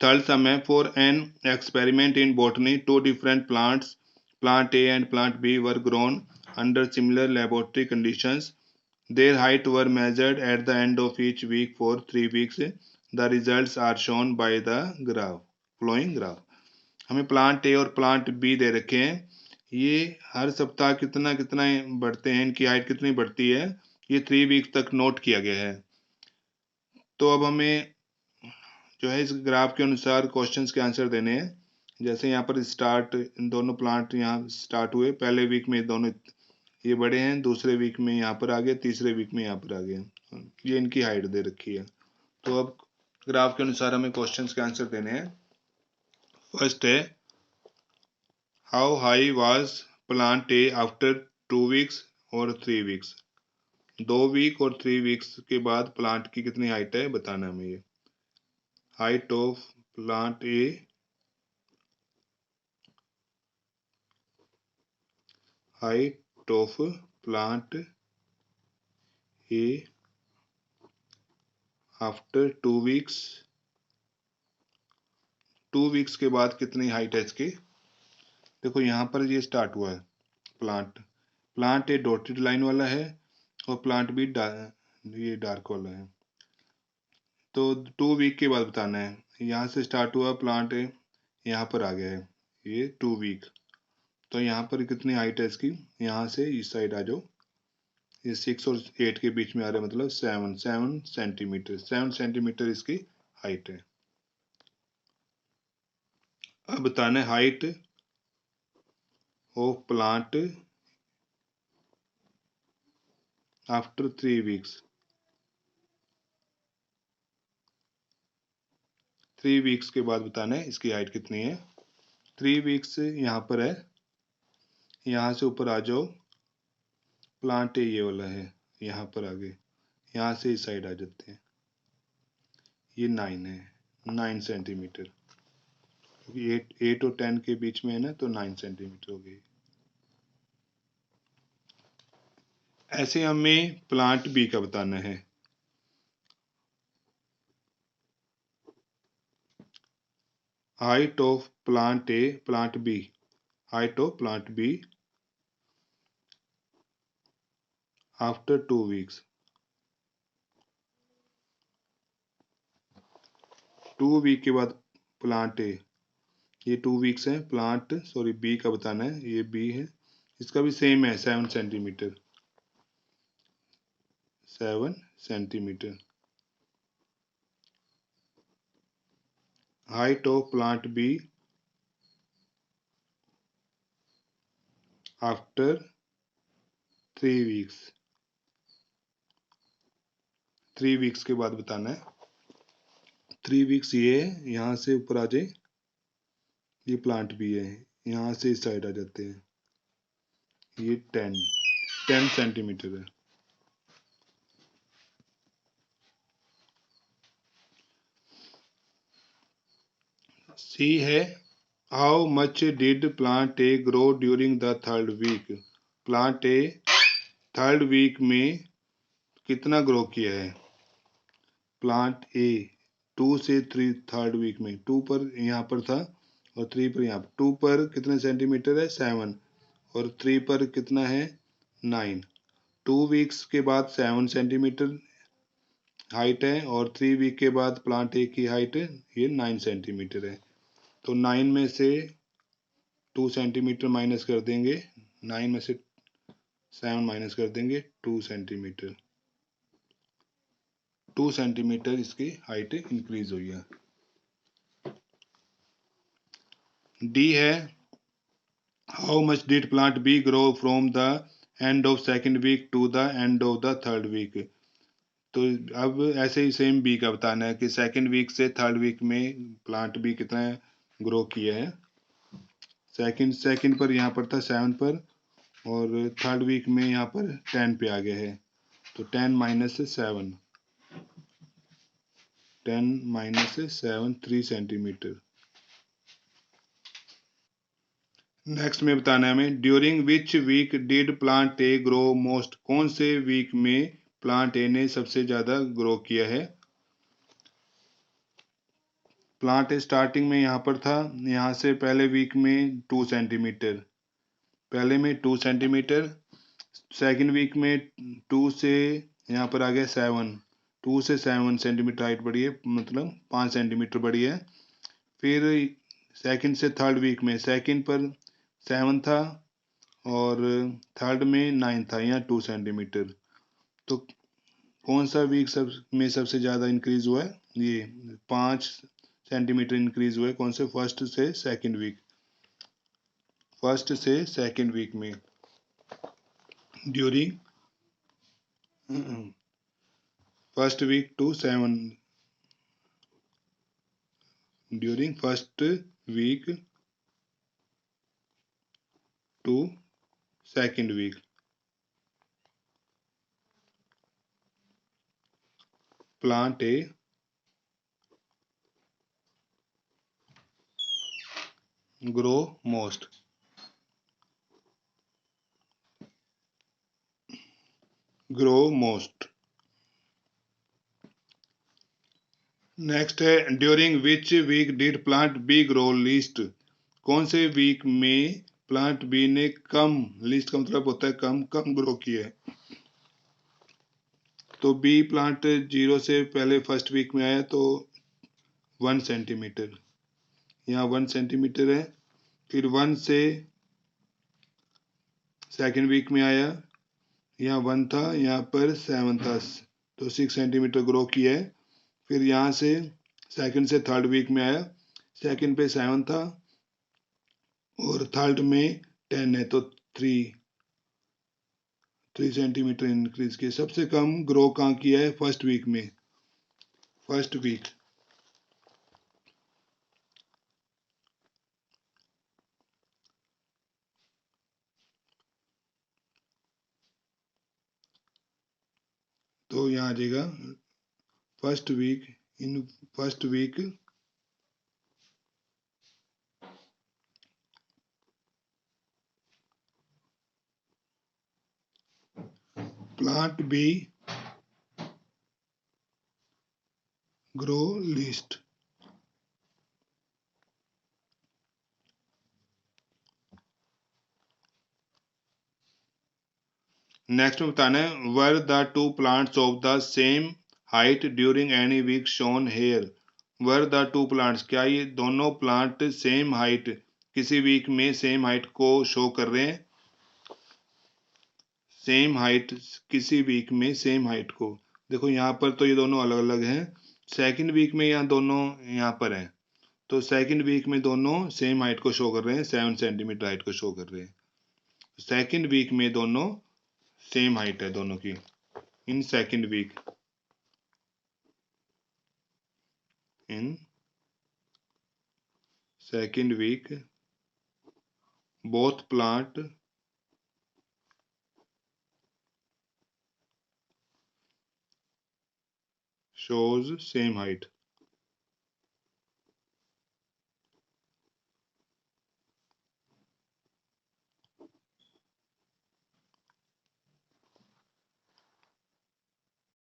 Third सम है, for an experiment in botany, 2 different plants, plant A and plant B, were grown under similar laboratory conditions. Their height were measured at the end of each week for 3 weeks. The results are shown by the following graph. हमें plant A और plant B दे रखे हैं। ये हर सप्ताह कितना कितना बढ़ते हैं, इनकी हाइट कितनी बढ़ती है, ये 3 वीक तक नोट किया गया है। तो अब हमें जो है इस ग्राफ के अनुसार क्वेश्चंस के आंसर देने हैं। जैसे यहाँ पर स्टार्ट, इन दोनों प्लांट यहाँ स्टार्ट हुए, पहले वीक में दोनों ये बड़े हैं, दूसरे वीक में यहाँ पर आ गए, तीसरे वीक में यहाँ पर आ गए। ये इनकी हाइट दे रखी है। तो अब ग्राफ के अनुसार हमें क्वेश्चंस के आंसर देने हैं। फर्स्ट है, how high was plant A after 2 weeks और 3 वीक्स। 2 वीक और 3 वीक्स के बाद प्लांट की कितनी हाइट है बताना हमें। ये height of plant A height of plant A after 2 weeks, 2 weeks के बाद कितनी हाइट है इसकी। देखो यहाँ पर ये स्टार्ट हुआ है प्लांट ए डॉटेड लाइन वाला है और प्लांट बी ये डार्क वाला है। तो 2 वीक के बाद बताना है। यहाँ से स्टार्ट हुआ प्लांट ए, यहाँ पर आ गया है ये 2 वीक। तो यहाँ पर कितनी हाइट है इसकी, यहाँ से इस साइड आ जाओ, ये 6 और 8 के बीच में आ रहा है, मतलब 7 सेंटीमीटर, 7 सेंटीमीटर इसकी हाइट है। अब बताना है height of plant after 3 weeks. 3 weeks के बाद बताना है इसकी हाइट कितनी है। 3 वीक्स यहाँ पर है, यहाँ से ऊपर आ जाओ, प्लांट ये वाला है, यहाँ पर आगे, यहाँ से इस साइड आ जाते हैं, ये 9 है, 9 सेंटीमीटर, क्योंकि 8 और 10 के बीच में है ना, तो 9 सेंटीमीटर हो गई। ऐसे हमें प्लांट बी का बताना है। Height of plant A, plant B, height of plant B after 2 weeks. 2 week के बाद प्लांट ए, ये 2 वीक्स है, प्लांट सॉरी बी का बताना है, ये बी है, इसका भी सेम है 7 centimetre, 7 centimetre. Height of plant B after 3 weeks, 3 weeks के बाद बताना है। 3 वीक्स ये है, यहाँ से ऊपर आ जाए, ये प्लांट बी है, यहाँ से इस साइड आ जाते हैं, ये 10 सेंटीमीटर है। सी है, how much did plant A grow during the third week. Plant A third week में कितना ग्रो किया है। प्लांट ए 2 से 3 थर्ड वीक में, 2 पर यहाँ पर था और 3 पर यहाँ पर, 2 पर कितने सेंटीमीटर है 7 और 3 पर कितना है 9। 2 वीक्स के बाद 7 सेंटीमीटर हाइट है और 3 वीक के बाद प्लांट ए की हाइट ये 9 सेंटीमीटर है। तो 9 में से 2 सेंटीमीटर माइनस कर देंगे, 9 में से 7 माइनस कर देंगे, 2 सेंटीमीटर, 2 सेंटीमीटर इसकी हाइट इंक्रीज हुई है। डी है, how much did plant B grow from the end of second week to the end of the third week. तो अब ऐसे ही सेम बी का बताना है कि सेकेंड वीक से थर्ड वीक में प्लांट बी कितना ग्रो किया है। सेकंड पर यहाँ पर था 7 पर और थर्ड वीक में यहाँ पर 10 पे आ गया है, तो 10 माइनस 7, 10 माइनस 7 3 सेंटीमीटर। नेक्स्ट में बताना है हमें, during which week did plant A grow most. कौन से वीक में प्लांट ए ने सबसे ज्यादा ग्रो किया है। प्लांट स्टार्टिंग में यहाँ पर था, यहाँ से पहले वीक में 2 सेंटीमीटर, पहले में 2 सेंटीमीटर, सेकंड वीक में 2 से यहाँ पर आ गया 7, 2 से 7 सेंटीमीटर हाइट बढ़ी है, मतलब 5 सेंटीमीटर बढ़ी है। फिर सेकंड से थर्ड वीक में सेकंड पर 7 था और थर्ड में 9 था, यहाँ 2 सेंटीमीटर। तो कौन सा वीक सबसे ज़्यादा इंक्रीज हुआ है? ये 5 सेंटीमीटर इंक्रीज हुआ है। कौन से? फर्स्ट से सेकंड वीक, फर्स्ट से सेकंड वीक में during first week to 7, during first week to second week. Plant A grow most, grow most. Next है during which week did plant B grow least. कौन से week में plant B ने कम, least का मतलब होता है कम, कम ग्रो किया है। तो बी प्लांट 0 से पहले फर्स्ट वीक में आया तो 1 सेंटीमीटर, यहाँ 1 सेंटीमीटर है। फिर 1 से सेकंड वीक में आया, यहाँ 1 था, यहाँ पर 7 था, तो 6 सेंटीमीटर ग्रो किया है। फिर यहाँ से सेकंड से थर्ड वीक में आया, सेकंड पे 7 था और थर्ड में 10 है, तो 3 सेंटीमीटर इंक्रीज किया। सबसे कम ग्रो कहाँ किया है? फर्स्ट वीक में, फर्स्ट वीक। तो यहाँ आ जाएगा first week, in first week plant B grow least. Next में बताना है were the two plants of the same height during any week shown here. Were the two plants, क्या ये दोनों प्लांट सेम हाइट, किसी वीक में same height को show कर रहे हैं? सेम हाइट, किसी वीक में सेम हाइट को। देखो यहाँ पर तो ये दोनों अलग अलग हैं, सेकंड वीक में यहाँ दोनों यहाँ पर हैं, तो सेकंड वीक में दोनों सेम हाइट को शो कर रहे हैं, 7 सेंटीमीटर हाइट को शो कर रहे हैं। सेकंड वीक में दोनों सेम हाइट है दोनों की। In second week, in second week both plant shows same height।